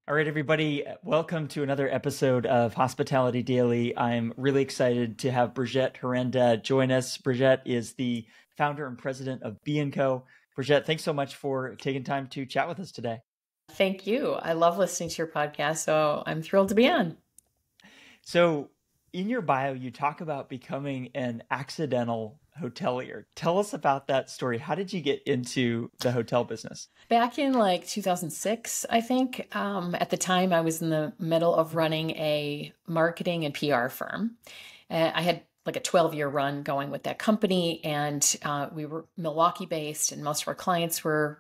All right, everybody, welcome to another episode of Hospitality Daily. I'm really excited to have Brigette Harenda join us. Brigette is the founder and president of B&Co. Brigette, thanks so much for taking time to chat with us today. Thank you. I love listening to your podcast, so I'm thrilled to be on. So, in your bio, you talk about becoming an accidental hotelier. Tell us about that story. How did you get into the hotel business? Back in like 2006, I think, at the time I was in the middle of running a marketing and PR firm. I had like a 12-year run going with that company, and we were Milwaukee based, and most of our clients were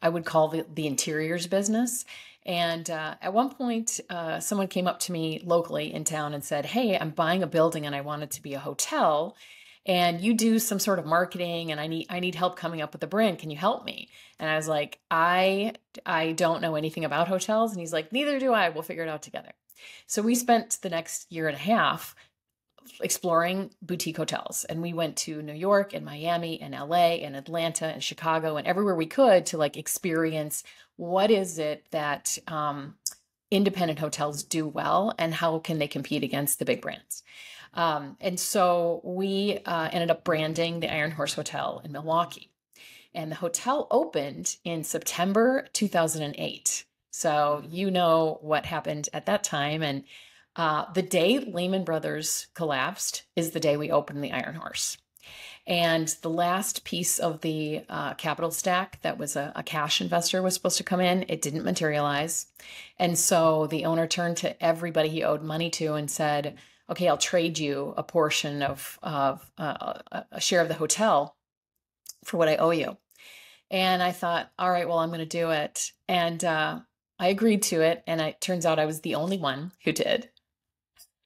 I would call the interiors business. And at one point, someone came up to me locally in town and said, "Hey, I'm buying a building and I want it to be a hotel. And you do some sort of marketing, and I need help coming up with a brand. Can you help me?" And I was like, I don't know anything about hotels. And he's like, "Neither do I. We'll figure it out together." So we spent the next year and a half exploring boutique hotels. And we went to New York and Miami and LA and Atlanta and Chicago and everywhere we could to like experience what is it that independent hotels do well and how can they compete against the big brands. And so we ended up branding the Iron Horse Hotel in Milwaukee. And the hotel opened in September 2008. So you know what happened at that time. And the day Lehman Brothers collapsed is the day we opened the Iron Horse. And the last piece of the capital stack that was a cash investor was supposed to come in. It didn't materialize. And so the owner turned to everybody he owed money to and said, "Okay, I'll trade you a portion of a share of the hotel for what I owe you." And I thought, all right, well, I'm going to do it. And I agreed to it. And it turns out I was the only one who did.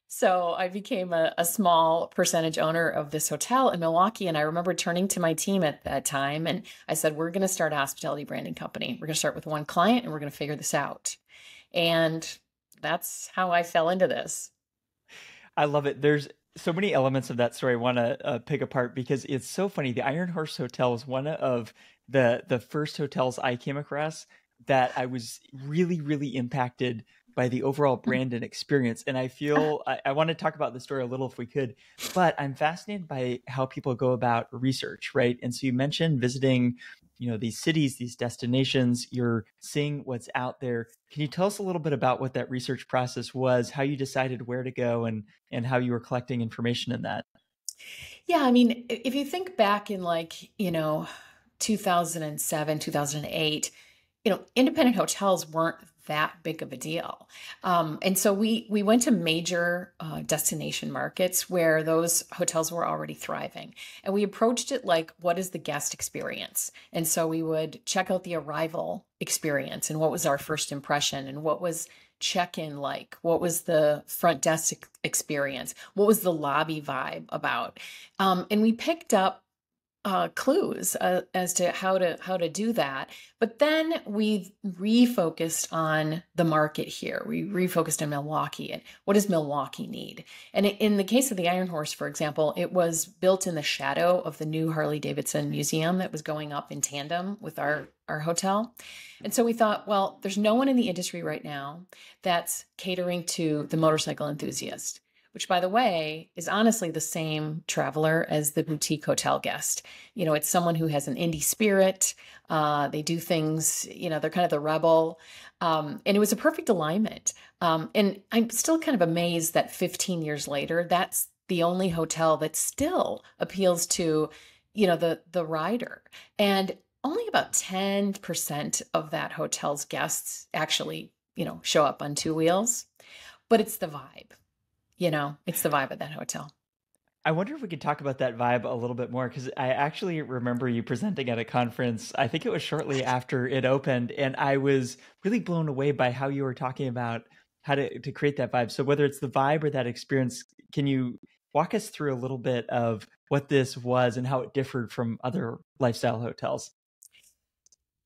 So I became a small percentage owner of this hotel in Milwaukee. And I remember turning to my team at that time and I said, "We're going to start a hospitality branding company. We're going to start with one client and we're going to figure this out." And that's how I fell into this. I love it. There's so many elements of that story I want to pick apart because it's so funny. The Iron Horse Hotel was one of the first hotels I came across that I was really, really impacted by the overall brand and experience. And I feel I want to talk about the story a little if we could, but I'm fascinated by how people go about research, right? And so you mentioned visiting, these cities, these destinations, you're seeing what's out there. Can you tell us a little bit about what that research process was, how you decided where to go and how you were collecting information in that? Yeah, I mean, if you think back in 2007, 2008, independent hotels weren't that big of a deal. And so we went to major destination markets where those hotels were already thriving. And we approached it like, what is the guest experience? And so we would check out the arrival experience and what was our first impression and what was check-in like? What was the front desk experience? What was the lobby vibe about? And we picked up clues as to how to do that. But then we refocused on the market here. We refocused on Milwaukee and what does Milwaukee need? And in the case of the Iron Horse, for example, it was built in the shadow of the new Harley-Davidson museum that was going up in tandem with our hotel. And so we thought, well, there's no one in the industry right now that's catering to the motorcycle enthusiast, which, by the way, is honestly the same traveler as the boutique hotel guest. It's someone who has an indie spirit. They do things, they're kind of the rebel. And it was a perfect alignment. And I'm still kind of amazed that 15 years later, that's the only hotel that still appeals to, the rider. And only about 10% of that hotel's guests actually, show up on two wheels. But it's the vibe. It's the vibe of that hotel. I wonder if we could talk about that vibe a little bit more because I actually remember you presenting at a conference. I think it was shortly after it opened, and I was really blown away by how you were talking about how to create that vibe. So whether it's the vibe or that experience, can you walk us through a little bit of what this was and how it differed from other lifestyle hotels?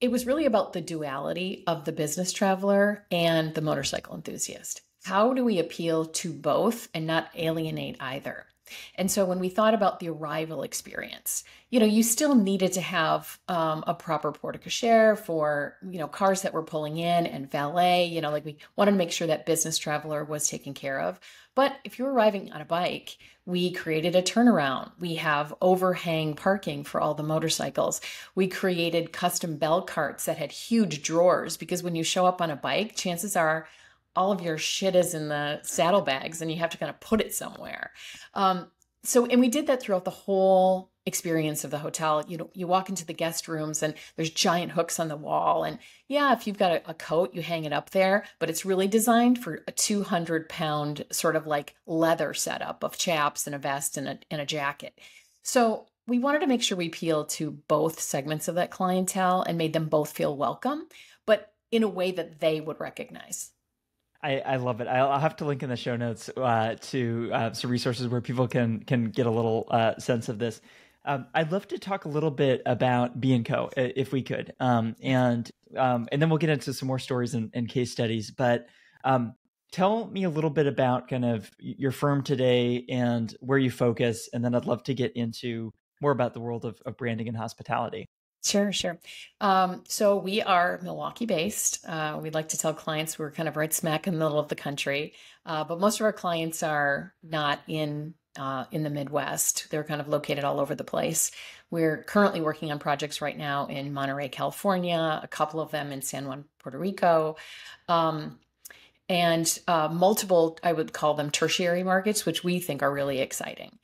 It was really about the duality of the business traveler and the motorcycle enthusiast. How do we appeal to both and not alienate either? And so when we thought about the arrival experience, you still needed to have a proper porte cochere for, cars that were pulling in and valet, like we wanted to make sure that business traveler was taken care of. But if you're arriving on a bike, we created a turnaround. We have overhang parking for all the motorcycles. We created custom bell carts that had huge drawers because when you show up on a bike, chances are all of your shit is in the saddlebags and you have to kind of put it somewhere. And we did that throughout the whole experience of the hotel. You walk into the guest rooms and there's giant hooks on the wall. And yeah, if you've got a coat, you hang it up there, but it's really designed for a 200-pound sort of like leather setup of chaps and a vest and a jacket. So we wanted to make sure we appealed to both segments of that clientele and made them both feel welcome, but in a way that they would recognize. I love it. I'll have to link in the show notes to some resources where people can get a little sense of this. I'd love to talk a little bit about B&Co if we could, and then we'll get into some more stories and case studies. But tell me a little bit about kind of your firm today and where you focus, and then I'd love to get into more about the world of branding and hospitality. Sure. So we are Milwaukee based. We'd like to tell clients we're kind of right smack in the middle of the country, but most of our clients are not in the Midwest. They're kind of located all over the place. We're currently working on projects right now in Monterey, California, a couple of them in San Juan, Puerto Rico, and multiple, I would call them tertiary markets, which we think are really exciting.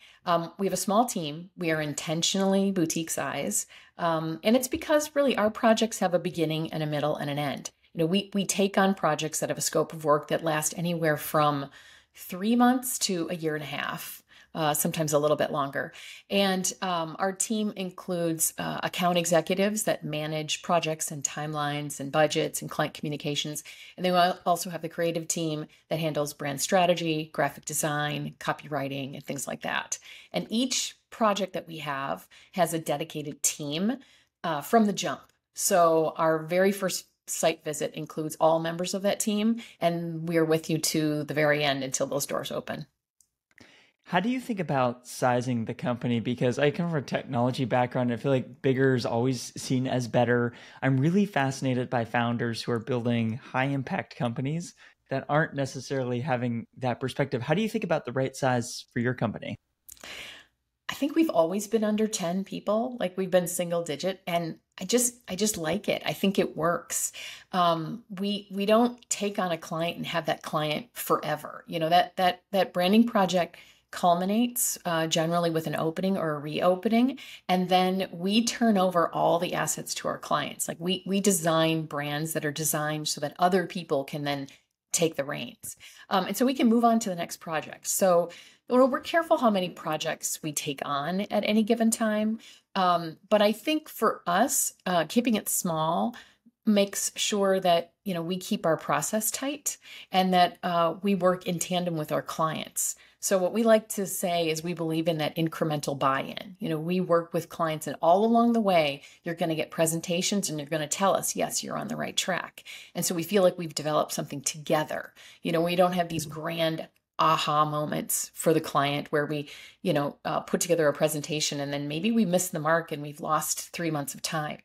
We have a small team. We are intentionally boutique size. And it's because really our projects have a beginning and a middle and an end. We take on projects that have a scope of work that last anywhere from 3 months to a year and a half, sometimes a little bit longer. And our team includes account executives that manage projects and timelines and budgets and client communications. And they also have the creative team that handles brand strategy, graphic design, copywriting, and things like that. And each project that we have has a dedicated team from the jump. So our very first site visit includes all members of that team, and we're with you to the very end until those doors open. How do you think about sizing the company? Because I come from a technology background. I feel like bigger is always seen as better. I'm really fascinated by founders who are building high impact companies that aren't necessarily having that perspective. How do you think about the right size for your company? I think we've always been under 10 people, like we've been single digit, and I just like it. I think it works. We don't take on a client and have that client forever. That branding project culminates generally with an opening or a reopening, and then we turn over all the assets to our clients. Like we design brands that are designed so that other people can then take the reins, and so we can move on to the next project. So we're careful how many projects we take on at any given time, but I think for us, keeping it small makes sure that we keep our process tight and that we work in tandem with our clients. So what we like to say is we believe in that incremental buy-in. We work with clients, and all along the way, you're going to get presentations and you're going to tell us, yes, you're on the right track. And so we feel like we've developed something together. We don't have these grand aha moments for the client where we, put together a presentation and then maybe we missed the mark and we've lost 3 months of time.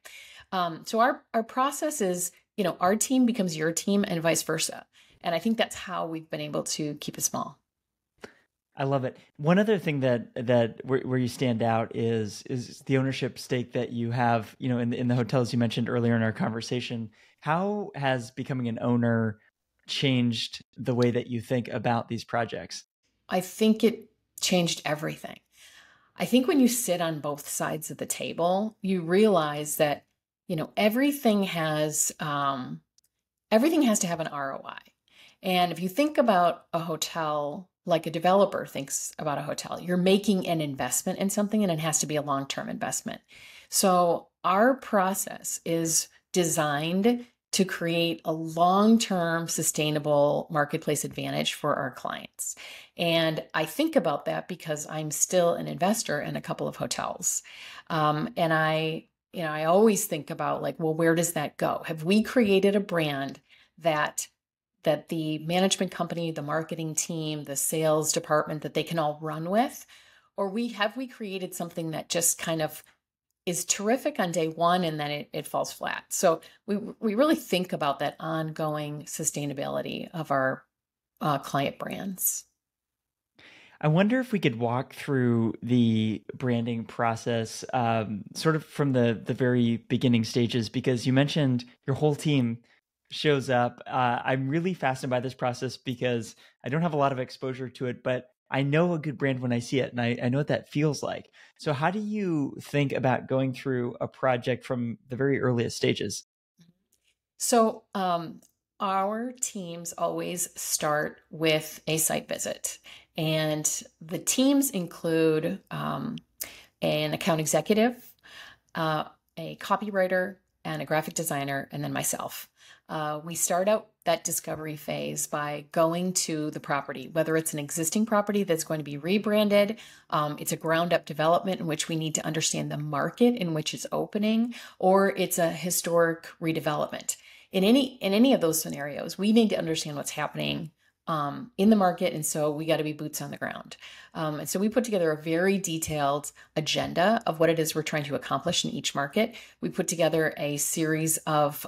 So our process is, our team becomes your team and vice versa. And I think that's how we've been able to keep it small. I love it. One other thing that where you stand out is the ownership stake that you have, in the hotels you mentioned earlier in our conversation. How has becoming an owner changed the way that you think about these projects? I think it changed everything. I think when you sit on both sides of the table, you realize that, everything has to have an ROI. And if you think about a hotel, like a developer thinks about a hotel, you're making an investment in something and it has to be a long-term investment. So our process is designed to create a long-term sustainable marketplace advantage for our clients. And I think about that because I'm still an investor in a couple of hotels. And I always think about where does that go? Have we created a brand that the management company, the marketing team, the sales department, that they can all run with? Or we created something that just kind of is terrific on day one and then it falls flat. So we really think about that ongoing sustainability of our client brands. I wonder if we could walk through the branding process, sort of from the very beginning stages, because you mentioned your whole team shows up. I'm really fascinated by this process because I don't have a lot of exposure to it, but I know a good brand when I see it, and I know what that feels like. So how do you think about going through a project from the very earliest stages? So our teams always start with a site visit, and the teams include an account executive, a copywriter, and a graphic designer, and then myself. We start out that discovery phase by going to the property, whether it's an existing property that's going to be rebranded, it's a ground up development in which we need to understand the market in which it's opening, or it's a historic redevelopment. In any of those scenarios, we need to understand what's happening in the market, and so we got to be boots on the ground. And so we put together a very detailed agenda of what it is we're trying to accomplish in each market. We put together a series of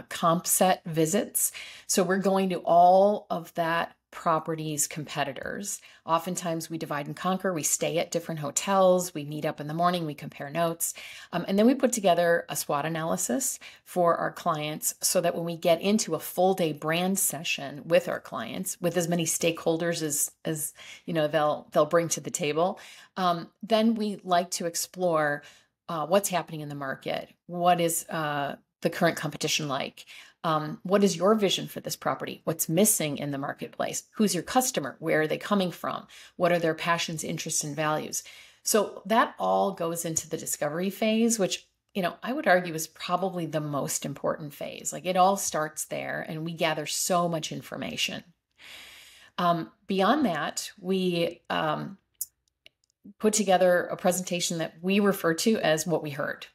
comp set visits. So we're going to all of that property's competitors. Oftentimes we divide and conquer. We stay at different hotels. We meet up in the morning. We compare notes. And then we put together a SWOT analysis for our clients so that when we get into a full day brand session with our clients, with as many stakeholders as you know they'll bring to the table, then we like to explore what's happening in the market. What is the current competition like? What is your vision for this property? What's missing in the marketplace? Who's your customer? Where are they coming from? What are their passions, interests, and values? So that all goes into the discovery phase, which, I would argue is probably the most important phase. Like, it all starts there and we gather so much information. Beyond that, we put together a presentation that we refer to as what we heard,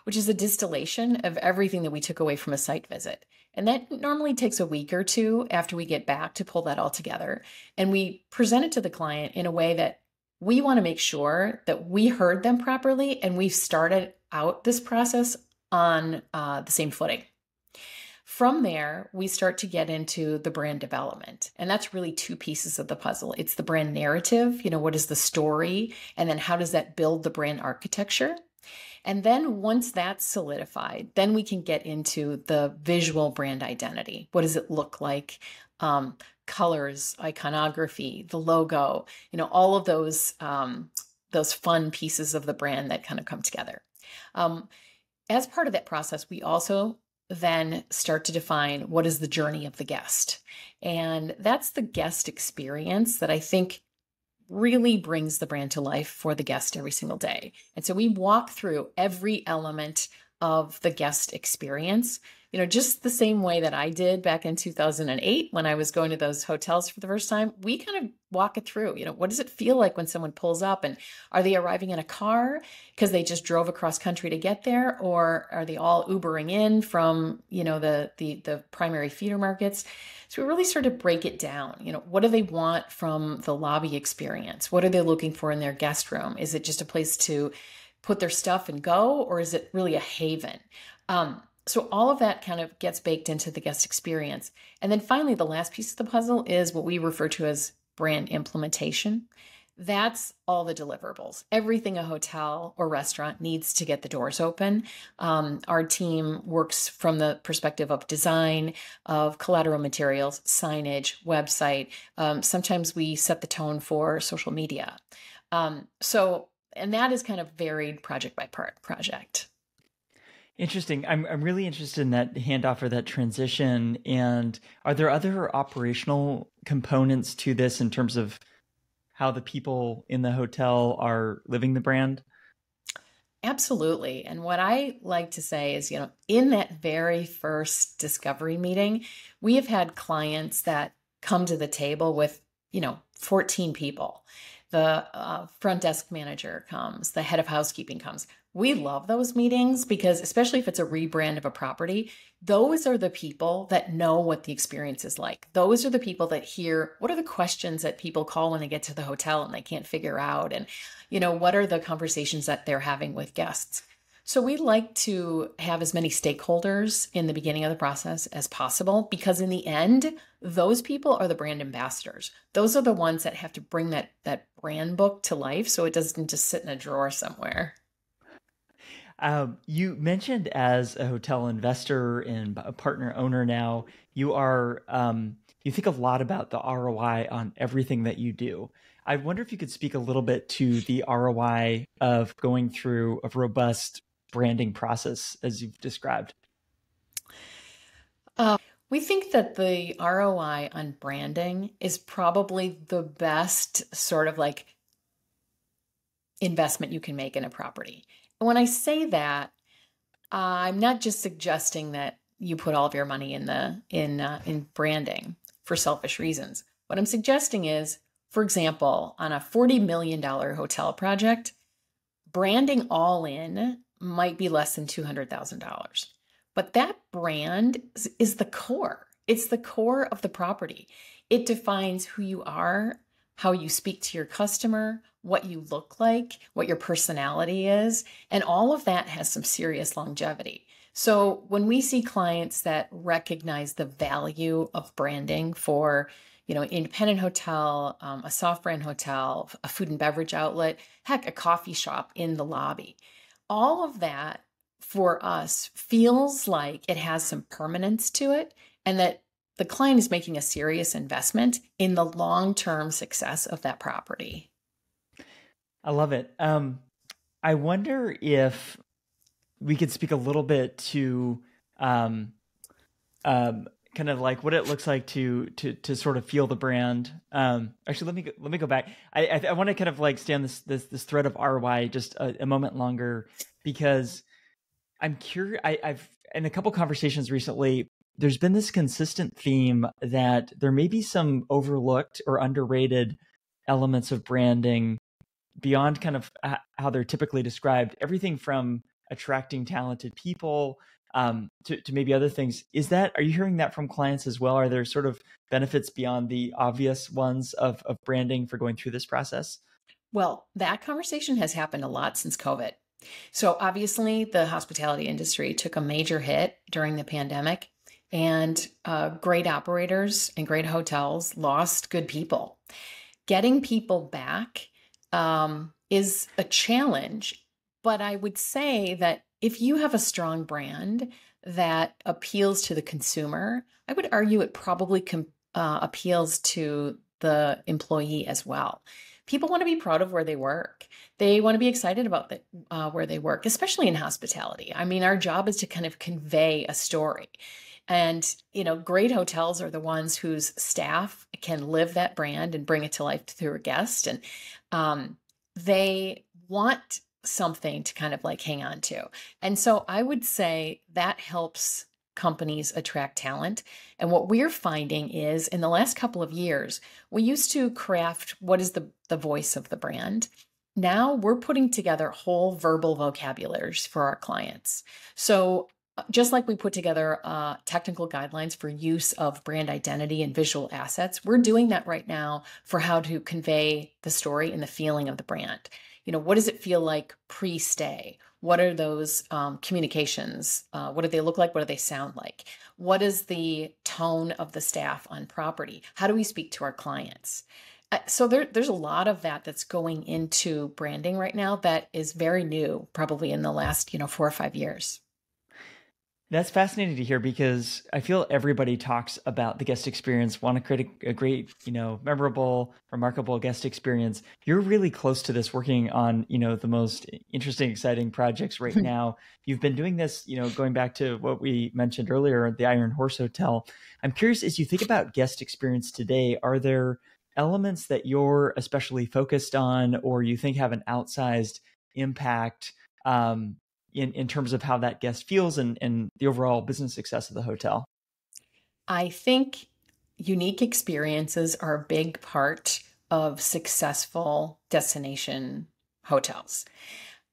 which is a distillation of everything that we took away from a site visit. And that normally takes a week or two after we get back to pull that all together. And we present it to the client in a way that we want to make sure that we heard them properly and we've started out this process on the same footing. From there, we start to get into the brand development. And that's really two pieces of the puzzle. It's the brand narrative, what is the story? And then how does that build the brand architecture? And then once that's solidified, then we can get into the visual brand identity. What does it look like? Colors, iconography, the logo, all of those fun pieces of the brand that kind of come together. As part of that process, we also then start to define what is the journey of the guest. And that's the guest experience that I think really brings the brand to life for the guest every single day. And so we walk through every element of the guest experience, just the same way that I did back in 2008 when I was going to those hotels for the first time. We kind of walk it through. What does it feel like when someone pulls up, and are they arriving in a car because they just drove across country to get there, or are they all Ubering in from, the primary feeder markets? So we really sort of break it down. What do they want from the lobby experience? What are they looking for in their guest room? Is it just a place to put their stuff and go, or is it really a haven? So all of that kind of gets baked into the guest experience. And then finally, the last piece of the puzzle is what we refer to as brand implementation. That's all the deliverables. Everything a hotel or restaurant needs to get the doors open. Our team works from the perspective of design, of collateral materials, signage, website. Sometimes we set the tone for social media. And that is kind of varied project by project. Interesting. I'm really interested in that handoff or that transition. And are there other operational components to this in terms of how the people in the hotel are living the brand? Absolutely. And what I like to say is, in that very first discovery meeting, we have had clients that come to the table with, 14 people. The front desk manager comes, the head of housekeeping comes. We love those meetings because, especially if it's a rebrand of a property, those are the people that know what the experience is like. Those are the people that hear what are the questions that people call when they get to the hotel and they can't figure out. And, what are the conversations that they're having with guests? So we like to have as many stakeholders in the beginning of the process as possible because in the end, those people are the brand ambassadors. Those are the ones that have to bring that brand book to life so it doesn't just sit in a drawer somewhere. You mentioned as a hotel investor and a partner owner now, you think a lot about the ROI on everything that you do. I wonder if you could speak a little bit to the ROI of going through a robust branding process as you've described. We think that the ROI on branding is probably the best sort of like investment you can make in a property. And when I say that, I'm not just suggesting that you put all of your money in branding for selfish reasons. What I'm suggesting is, for example, on a $40 million hotel project, branding all in might be less than $200,000. But that brand is the core. It's the core of the property. It defines who you are, how you speak to your customer, what you look like, what your personality is, and all of that has some serious longevity. So when we see clients that recognize the value of branding for, independent hotel, a soft brand hotel, a food and beverage outlet, heck, a coffee shop in the lobby, all of that for us feels like it has some permanence to it and that the client is making a serious investment in the long-term success of that property. I love it. I wonder if we could speak a little bit to kind of like what it looks like to sort of feel the brand. Actually, let me go back. I want to kind of like stay on this thread of ROI just a moment longer because I'm curious. I've in a couple conversations recently, there's been this consistent theme that there may be some overlooked or underrated elements of branding beyond kind of how they're typically described. Everything from attracting talented people to maybe other things. Are you hearing that from clients as well? Are there sort of benefits beyond the obvious ones of branding for going through this process? Well, that conversation has happened a lot since COVID. So obviously, the hospitality industry took a major hit during the pandemic, and great operators and great hotels lost good people. Getting people back is a challenge, but I would say that if you have a strong brand that appeals to the consumer, I would argue it probably appeals to the employee as well. People want to be proud of where they work. They want to be excited about where they work, especially in hospitality. I mean, our job is to kind of convey a story. And, great hotels are the ones whose staff can live that brand and bring it to life through a guest. And they want something to kind of like hang on to. And so I would say that helps companies attract talent. And what we're finding is in the last couple of years, we used to craft what is the voice of the brand. Now we're putting together whole verbal vocabularies for our clients. So just like we put together technical guidelines for use of brand identity and visual assets, we're doing that right now for how to convey the story and the feeling of the brand. What does it feel like pre-stay? What are those communications? What do they look like? What do they sound like? What is the tone of the staff on property? How do we speak to our clients? So there's a lot of that's going into branding right now that is very new, probably in the last 4 or 5 years. That's fascinating to hear because I feel everybody talks about the guest experience, want to create a great, memorable, remarkable guest experience. You're really close to this, working on, the most interesting, exciting projects right now. You've been doing this, going back to what we mentioned earlier, the Iron Horse Hotel. I'm curious, as you think about guest experience today, are there elements that you're especially focused on or you think have an outsized impact in terms of how that guest feels and the overall business success of the hotel? I think unique experiences are a big part of successful destination hotels.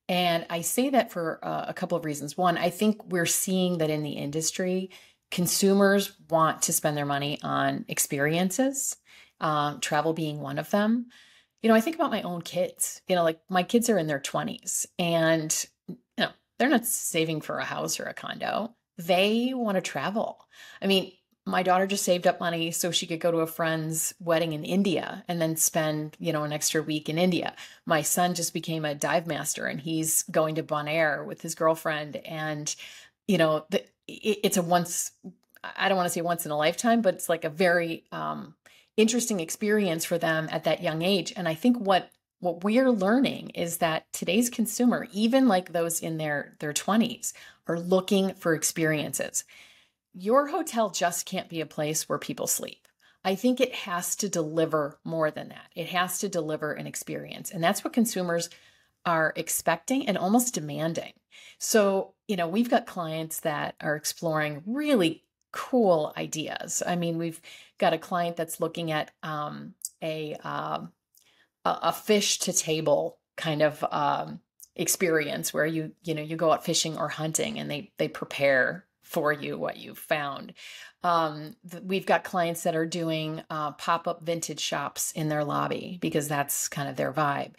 And I say that for a couple of reasons. One, I think we're seeing that in the industry, consumers want to spend their money on experiences, travel being one of them. I think about my own kids. Like my kids are in their 20s and, they're not saving for a house or a condo. They want to travel. I mean, my daughter just saved up money so she could go to a friend's wedding in India and then spend, an extra week in India. My son just became a dive master and he's going to Bonaire with his girlfriend. And, it's a once, I don't want to say once in a lifetime, but it's like a very interesting experience for them at that young age. And I think what we're learning is that today's consumer, even like those in their 20s, are looking for experiences. Your hotel just can't be a place where people sleep. I think it has to deliver more than that. It has to deliver an experience. And that's what consumers are expecting and almost demanding. So, we've got clients that are exploring really cool ideas. I mean, we've got a client that's looking at a fish to table kind of experience where you go out fishing or hunting and they prepare for you what you've found. We've got clients that are doing pop-up vintage shops in their lobby because that's kind of their vibe.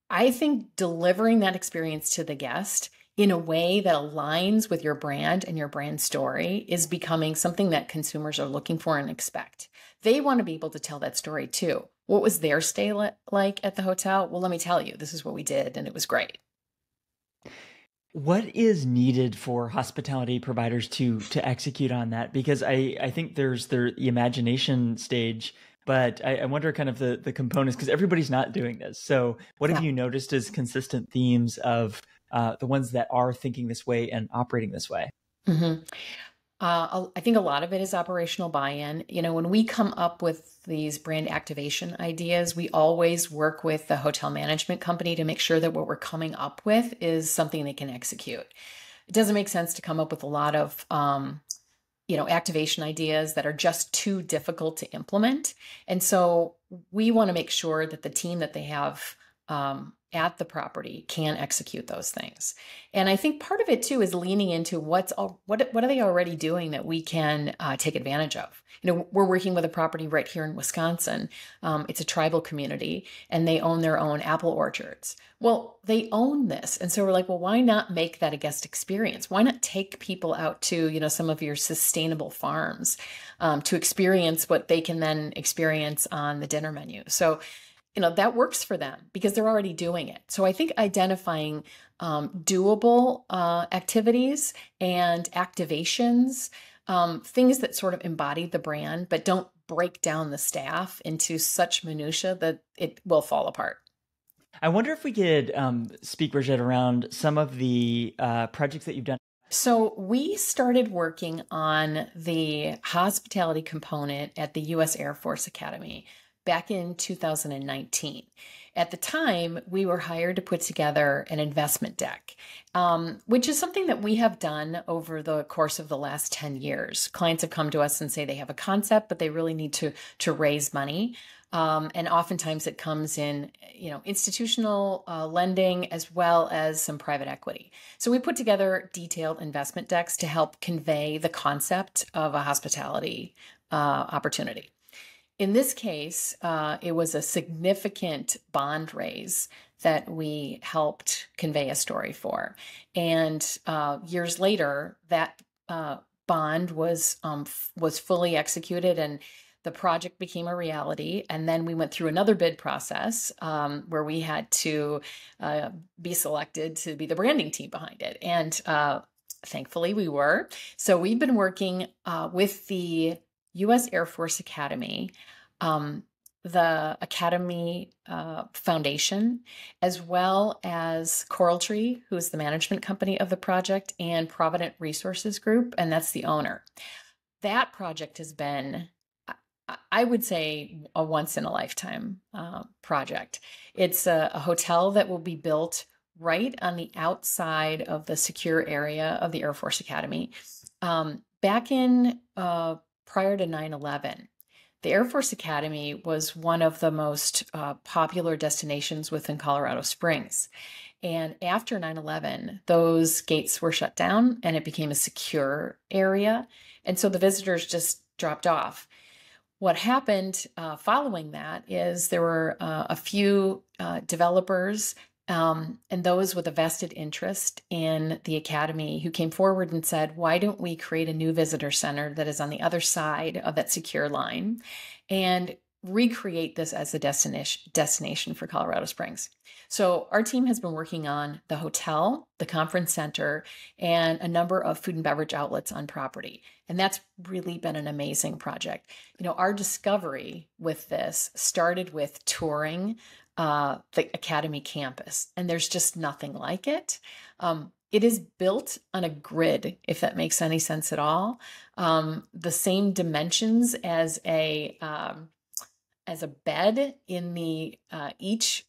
I think delivering that experience to the guest in a way that aligns with your brand and your brand story is becoming something that consumers are looking for and expect. They want to be able to tell that story too. What was their stay like at the hotel? Well, let me tell you, this is what we did and it was great. What is needed for hospitality providers to execute on that? Because I think there's the imagination stage, but I wonder kind of the components, because everybody's not doing this. So what have you noticed as consistent themes of the ones that are thinking this way and operating this way? Mm-hmm. I think a lot of it is operational buy-in. When we come up with these brand activation ideas, we always work with the hotel management company to make sure that what we're coming up with is something they can execute. It doesn't make sense to come up with a lot of, activation ideas that are just too difficult to implement. And so we want to make sure that the team that they have at the property can execute those things. And I think part of it too is leaning into what are they already doing that we can take advantage of. We're working with a property right here in Wisconsin. It's a tribal community and they own their own apple orchards. Well, they own this. And so we're like, well, why not make that a guest experience? Why not take people out to, some of your sustainable farms to experience what they can then experience on the dinner menu? So that works for them because they're already doing it. So I think identifying doable activities and activations, things that sort of embody the brand, but don't break down the staff into such minutia that it will fall apart. I wonder if we could speak, Brigette, around some of the projects that you've done. So we started working on the hospitality component at the U.S. Air Force Academy back in 2019. At the time, we were hired to put together an investment deck, which is something that we have done over the course of the last 10 years. Clients have come to us and say they have a concept, but they really need to raise money. And oftentimes it comes in, institutional lending as well as some private equity. So we put together detailed investment decks to help convey the concept of a hospitality opportunity. In this case, it was a significant bond raise that we helped convey a story for. And years later, that bond was fully executed and the project became a reality. And then we went through another bid process where we had to be selected to be the branding team behind it. And thankfully we were. So we've been working with the U.S. Air Force Academy, the Academy Foundation, as well as Coral Tree, who is the management company of the project, and Provident Resources Group, and that's the owner. That project has been, I would say, a once-in-a-lifetime project. It's a hotel that will be built right on the outside of the secure area of the Air Force Academy. Back in prior to 9/11, the Air Force Academy was one of the most popular destinations within Colorado Springs. And after 9/11, those gates were shut down and it became a secure area. And so the visitors just dropped off. What happened following that is there were a few developers and those with a vested interest in the academy who came forward and said, why don't we create a new visitor center that is on the other side of that secure line and recreate this as a destination for Colorado Springs. So our team has been working on the hotel, the conference center, and a number of food and beverage outlets on property. And that's really been an amazing project. You know, our discovery with this started with touring the Academy campus, and there's just nothing like it. It is built on a grid, if that makes any sense at all. The same dimensions as a bed in the each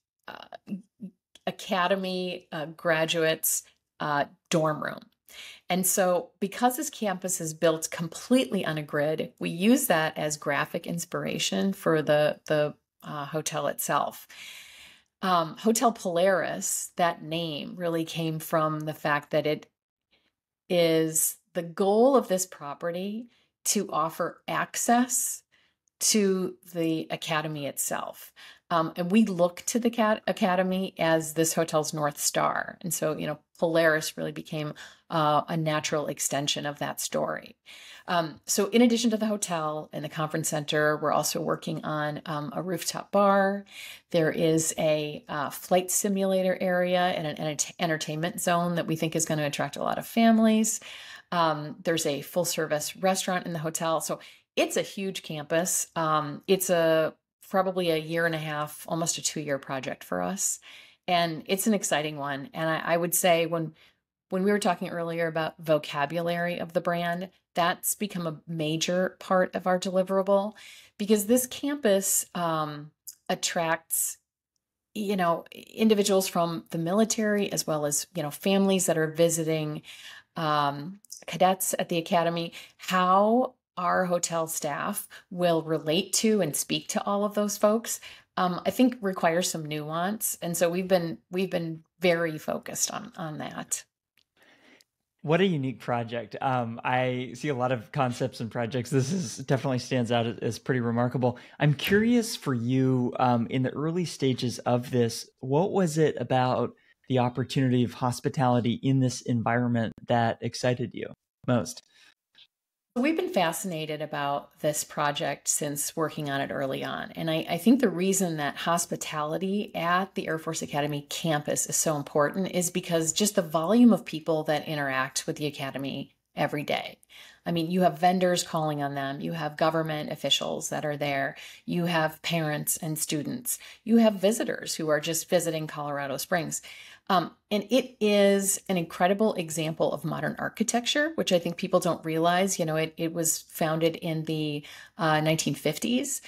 Academy graduates dorm room. And so because this campus is built completely on a grid, we use that as graphic inspiration for the hotel itself. Hotel Polaris, that name really came from the fact that it is the goal of this property to offer access to the academy itself. And we look to the academy as this hotel's North Star. And so, you know, Polaris really became a natural extension of that story. So in addition to the hotel and the conference center, we're also working on a rooftop bar. There is a flight simulator area and an entertainment zone that we think is going to attract a lot of families. There's a full service restaurant in the hotel. So it's a huge campus. It's probably a year and a half, almost a 2-year project for us. And it's an exciting one. And I would say when we were talking earlier about vocabulary of the brand, that's become a major part of our deliverable because this campus attracts, you know, individuals from the military as well as, you know, families that are visiting cadets at the academy. How our hotel staff will relate to and speak to all of those folks, I think requires some nuance. And so we've been very focused on that. What a unique project. I see a lot of concepts and projects. This definitely stands out as pretty remarkable. I'm curious for you, in the early stages of this, what was it about the opportunity of hospitality in this environment that excited you most? We've been fascinated about this project since working on it early on. And I think the reason that hospitality at the Air Force Academy campus is so important is because just the volume of people that interact with the Academy every day. I mean, you have vendors calling on them, you have government officials that are there, you have parents and students, you have visitors who are just visiting Colorado Springs. And it is an incredible example of modern architecture, which I think people don't realize. You know, it was founded in the 1950s.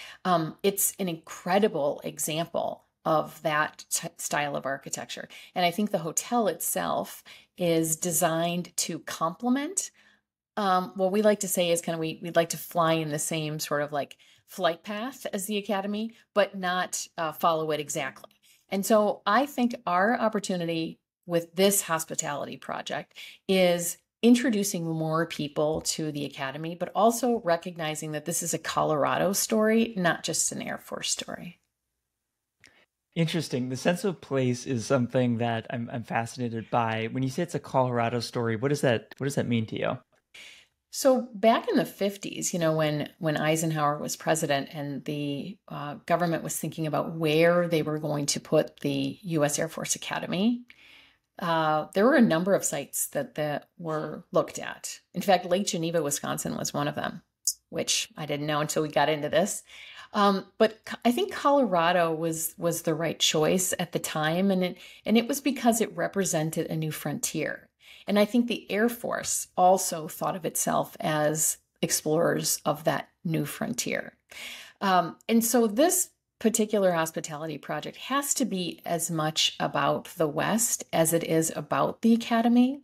It's an incredible example of that style of architecture. And I think the hotel itself is designed to complement what we like to say is kind of we'd like to fly in the same sort of like flight path as the academy, but not follow it exactly. And so I think our opportunity with this hospitality project is introducing more people to the academy, but also recognizing that this is a Colorado story, not just an Air Force story. Interesting. The sense of place is something that I'm fascinated by. When you say it's a Colorado story, what does that mean to you? So back in the 50s, you know, when Eisenhower was president and the government was thinking about where they were going to put the U.S. Air Force Academy, there were a number of sites that were looked at. In fact, Lake Geneva, Wisconsin was one of them, which I didn't know until we got into this. But I think Colorado was the right choice at the time, and it was because it represented a new frontier. And I think the Air Force also thought of itself as explorers of that new frontier. And so this particular hospitality project has to be as much about the West as it is about the Academy,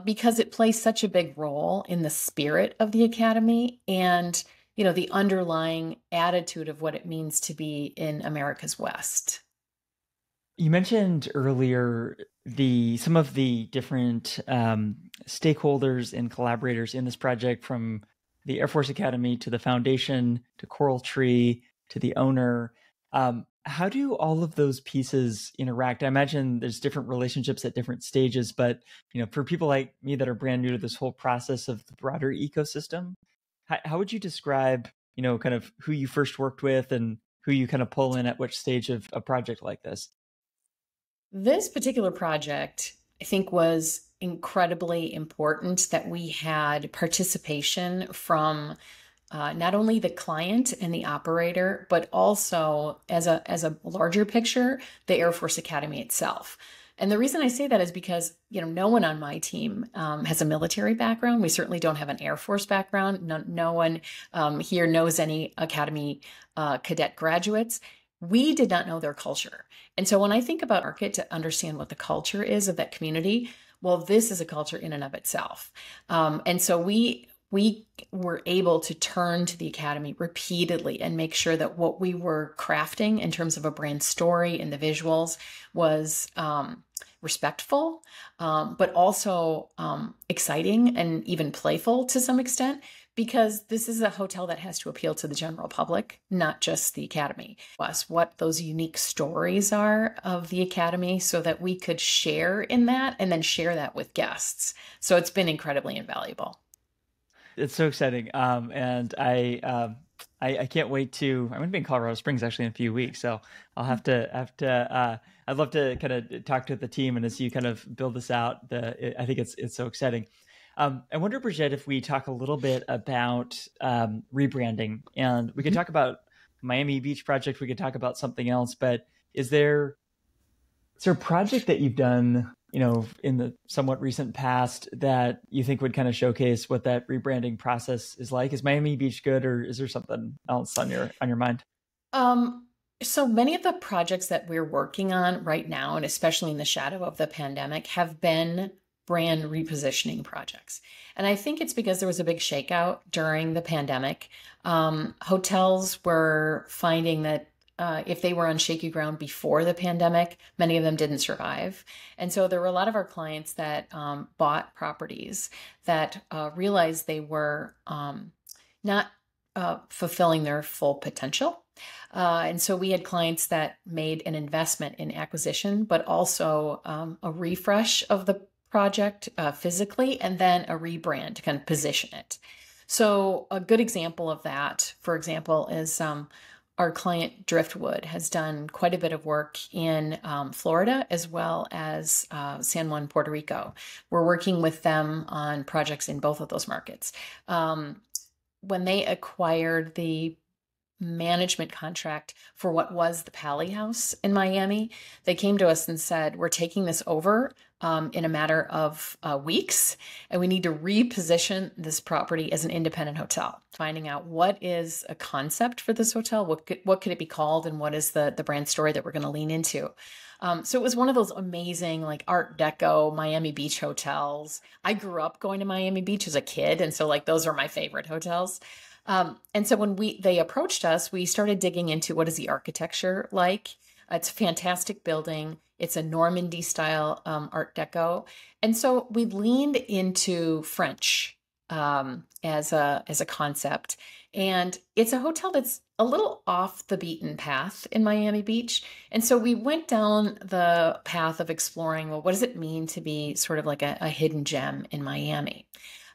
because it plays such a big role in the spirit of the Academy and the underlying attitude of what it means to be in America's West. You mentioned earlier some of the different stakeholders and collaborators in this project, from the Air Force Academy to the foundation to Coral Tree to the owner. How do all of those pieces interact? I imagine there's different relationships at different stages, but for people like me that are brand new to this whole process of the broader ecosystem, how would you describe, kind of who you first worked with and who you kind of pull in at which stage of a project like this? This particular project, I think, was incredibly important that we had participation from not only the client and the operator, but also as a larger picture, the Air Force Academy itself. And the reason I say that is because, no one on my team has a military background. We certainly don't have an Air Force background. No one here knows any Academy cadet graduates. We did not know their culture. And so when I think about market to understand what the culture is of that community, well, this is a culture in and of itself. And so we were able to turn to the Academy repeatedly and make sure that what we were crafting in terms of a brand story and the visuals was respectful, but also exciting and even playful to some extent, because this is a hotel that has to appeal to the general public, not just the Academy. Us, what those unique stories are of the Academy so that we could share in that and then share that with guests. So it's been incredibly invaluable. It's so exciting. And I can't wait I'm going to be in Colorado Springs actually in a few weeks. So I'll have to, I'd love to kind of talk to the team, and as you kind of build this out, I think it's so exciting. I wonder, Brigette, if we talk a little bit about rebranding, and we could talk about Miami Beach project. We could talk about something else, but is there a project that you've done, in the somewhat recent past that you think would kind of showcase what that rebranding process is like? Is Miami Beach good, or is there something else on your mind? So many of the projects that we're working on right now, and especially in the shadow of the pandemic, have been brand repositioning projects. And I think it's because there was a big shakeout during the pandemic. Hotels were finding that if they were on shaky ground before the pandemic, many of them didn't survive. And so there were a lot of our clients that bought properties that realized they were not fulfilling their full potential. And so we had clients that made an investment in acquisition, but also a refresh of the project physically, and then a rebrand to kind of position it. So a good example of that, for example, is our client Driftwood has done quite a bit of work in Florida as well as San Juan, Puerto Rico. We're working with them on projects in both of those markets. When they acquired the management contract for what was the Pally House in Miami, they came to us and said, we're taking this over in a matter of weeks, and we need to reposition this property as an independent hotel, finding out what is a concept for this hotel, what could it be called, and what is the brand story that we're going to lean into. So it was one of those amazing, like, Art Deco Miami Beach hotels. I grew up going to Miami Beach as a kid, and so those are my favorite hotels. And so when they approached us, we started digging into what is the architecture like. It's a fantastic building. It's a Normandy style Art Deco. And so we leaned into French as a concept. And it's a hotel that's a little off the beaten path in Miami Beach. And so we went down the path of exploring, well, what does it mean to be sort of like a hidden gem in Miami?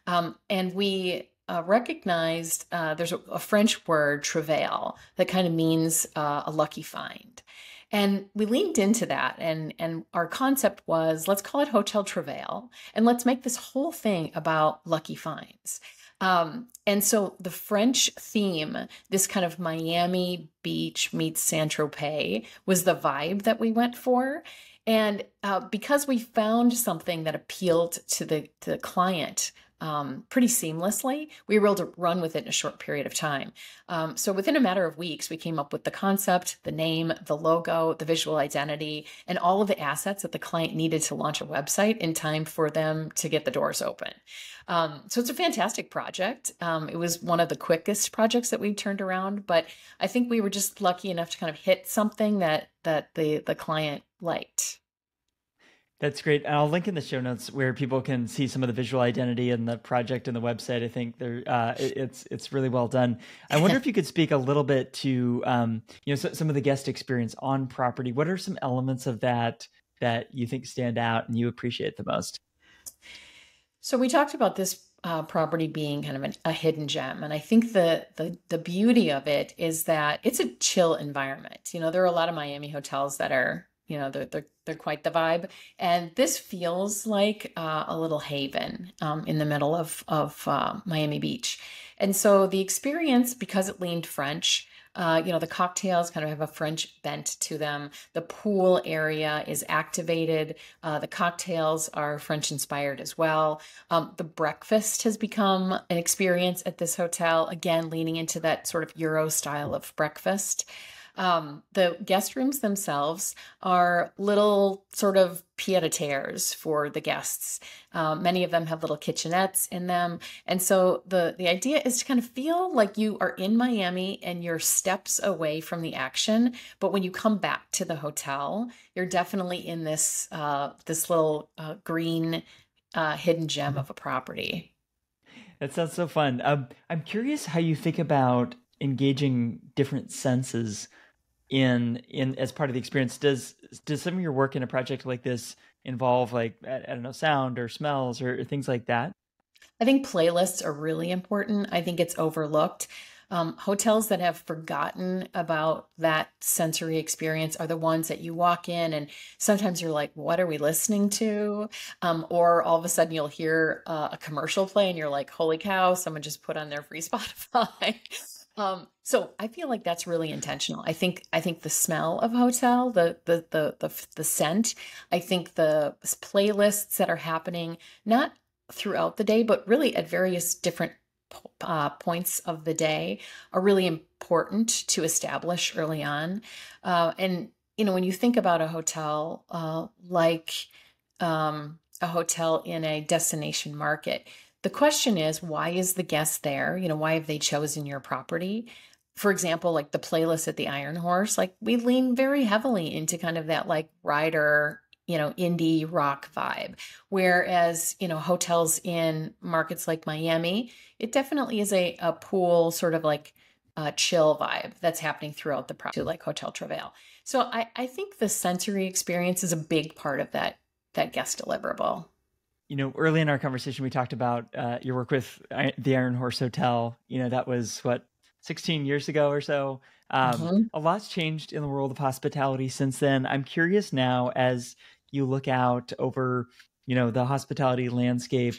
And we recognized there's a French word, Trouvail, that kind of means a lucky find. And we leaned into that, and our concept was, let's call it Hotel Trouvail, and let's make this whole thing about lucky finds. And so the French theme, this kind of Miami Beach meets Saint-Tropez, was the vibe that we went for. And because we found something that appealed to the client pretty seamlessly. We were able to run with it in a short period of time. So within a matter of weeks, we came up with the concept, the name, the logo, the visual identity, and all of the assets that the client needed to launch a website in time for them to get the doors open. So it's a fantastic project. It was one of the quickest projects that we've turned around, but I think we were just lucky enough to kind of hit something that the client liked. That's great. And I'll link in the show notes where people can see some of the visual identity and the project and the website. I think it's really well done. I wonder if you could speak a little bit to some of the guest experience on property. What are some elements of that you think stand out and you appreciate the most? So we talked about this property being kind of a hidden gem, and I think the beauty of it is that it's a chill environment. There are a lot of Miami hotels that are they're quite the vibe, and this feels like a little haven in the middle of Miami Beach. And so the experience, because it leaned French, the cocktails kind of have a French bent to them. The pool area is activated. The cocktails are French inspired as well. The breakfast has become an experience at this hotel, again, leaning into that sort of Euro style of breakfast. The guest rooms themselves are little sort of pied-à-terres for the guests. Many of them have little kitchenettes in them. And so the idea is to kind of feel like you are in Miami and you're steps away from the action. But when you come back to the hotel, you're definitely in this little green hidden gem of a property. That sounds so fun. I'm curious how you think about engaging different senses in as part of the experience. Does some of your work in a project like this involve, like, I don't know, sound or smells or things like that? I think playlists are really important. I think it's overlooked. Hotels that have forgotten about that sensory experience are the ones that you walk in and sometimes you're like, what are we listening to? Or all of a sudden you'll hear a commercial play and you're like, holy cow, someone just put on their free Spotify. So I feel like that's really intentional. I think the smell of a hotel, the scent, I think the playlists that are happening, not throughout the day, but really at various different points of the day, are really important to establish early on. And when you think about a hotel, like a hotel in a destination market, the question is, why is the guest there? Why have they chosen your property? For example, like the playlist at the Iron Horse, like we lean very heavily into kind of that like rider, indie rock vibe. Whereas, hotels in markets like Miami, it definitely is a pool sort of like chill vibe that's happening throughout the property, like Hotel Trouvail. So I think the sensory experience is a big part of that guest deliverable. Early in our conversation, we talked about your work with the Iron Horse Hotel. That was 16 years ago or so. A lot's changed in the world of hospitality since then. I'm curious now, as you look out over, the hospitality landscape,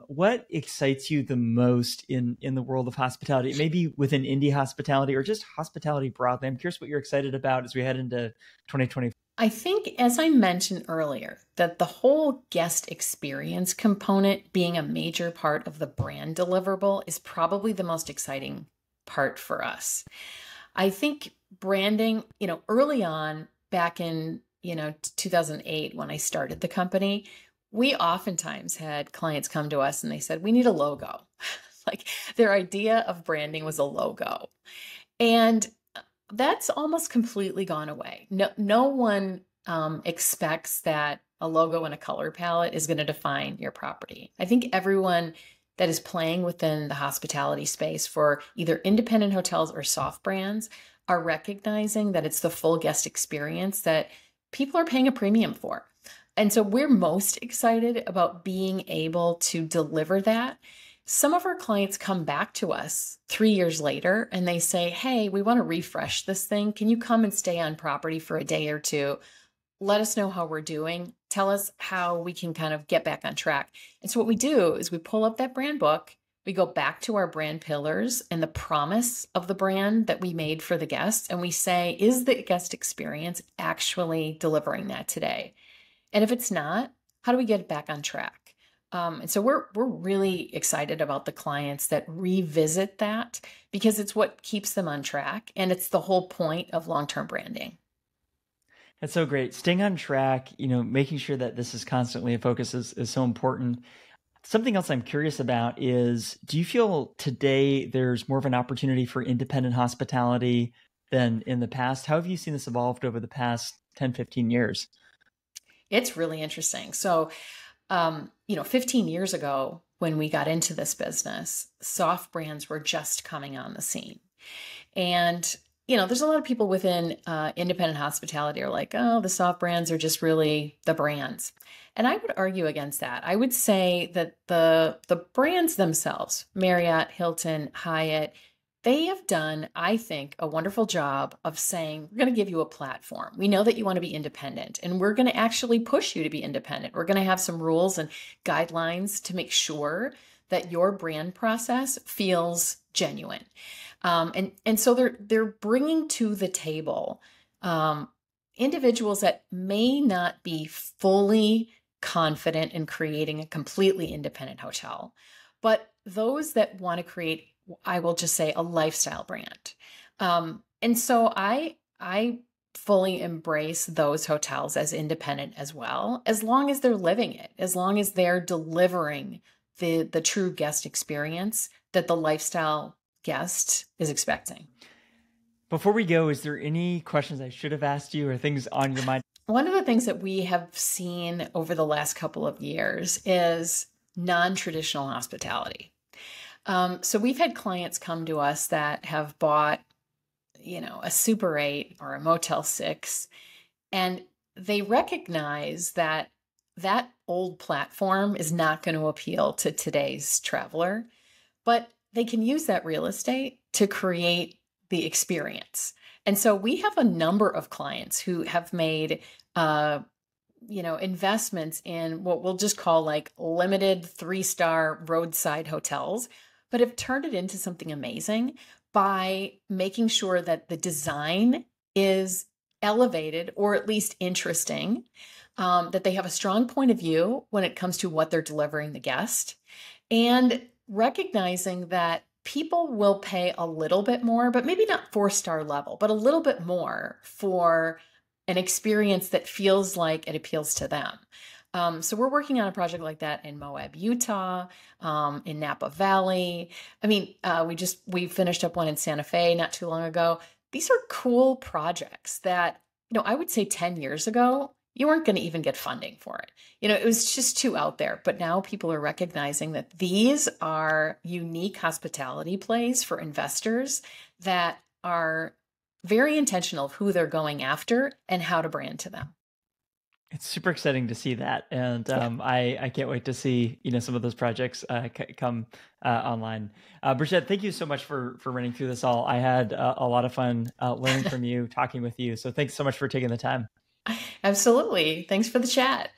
what excites you the most in the world of hospitality, maybe within indie hospitality or just hospitality broadly? I'm curious what you're excited about as we head into 2024. I think, as I mentioned earlier, that the whole guest experience component being a major part of the brand deliverable is probably the most exciting part for us. I think branding, early on back in, 2008, when I started the company, we oftentimes had clients come to us and they said, we need a logo. Like their idea of branding was a logo. And that's almost completely gone away. No one expects that a logo and a color palette is going to define your property. I think everyone that is playing within the hospitality space for either independent hotels or soft brands are recognizing that it's the full guest experience that people are paying a premium for. And so we're most excited about being able to deliver that. Some of our clients come back to us 3 years later and they say, hey, we want to refresh this thing. Can you come and stay on property for a day or two? Let us know how we're doing. Tell us how we can kind of get back on track. And so what we do is we pull up that brand book, we go back to our brand pillars and the promise of the brand that we made for the guests. And we say, is the guest experience actually delivering that today? And if it's not, how do we get it back on track? And so we're really excited about the clients that revisit that because it's what keeps them on track, and it's the whole point of long-term branding. That's so great. Staying on track, making sure that this is constantly a focus is so important. Something else I'm curious about is, do you feel today there's more of an opportunity for independent hospitality than in the past? How have you seen this evolved over the past 10, 15 years? It's really interesting. So, 15 years ago, when we got into this business, soft brands were just coming on the scene. And, there's a lot of people within independent hospitality are like, oh, the soft brands are just really the brands. And I would argue against that. I would say that the brands themselves, Marriott, Hilton, Hyatt, they have done, I think, a wonderful job of saying, we're going to give you a platform. We know that you want to be independent, and we're going to actually push you to be independent. We're going to have some rules and guidelines to make sure that your brand process feels genuine. And so they're bringing to the table individuals that may not be fully confident in creating a completely independent hotel, but those that want to create, I will just say, a lifestyle brand. And so I fully embrace those hotels as independent as well, as long as they're living it, as long as they're delivering the true guest experience that the lifestyle guest is expecting. Before we go, is there any questions I should have asked you or things on your mind? One of the things that we have seen over the last couple of years is non-traditional hospitality. So we've had clients come to us that have bought, a Super 8 or a Motel 6, and they recognize that that old platform is not going to appeal to today's traveler, but they can use that real estate to create the experience. And so we have a number of clients who have made, investments in what we'll just call like limited 3-star roadside hotels, but have turned it into something amazing by making sure that the design is elevated or at least interesting, that they have a strong point of view when it comes to what they're delivering the guest, and recognizing that people will pay a little bit more, but maybe not 4-star level, but a little bit more for an experience that feels like it appeals to them. So we're working on a project like that in Moab, Utah, in Napa Valley. I mean, we finished up one in Santa Fe not too long ago. These are cool projects that, I would say 10 years ago, you weren't going to even get funding for it. It was just too out there. But now people are recognizing that these are unique hospitality plays for investors that are very intentional of who they're going after and how to brand to them. It's super exciting to see that, and I can't wait to see some of those projects come online. Brigette, thank you so much for running through this all. I had a lot of fun learning from you, talking with you. So thanks so much for taking the time. Absolutely. Thanks for the chat.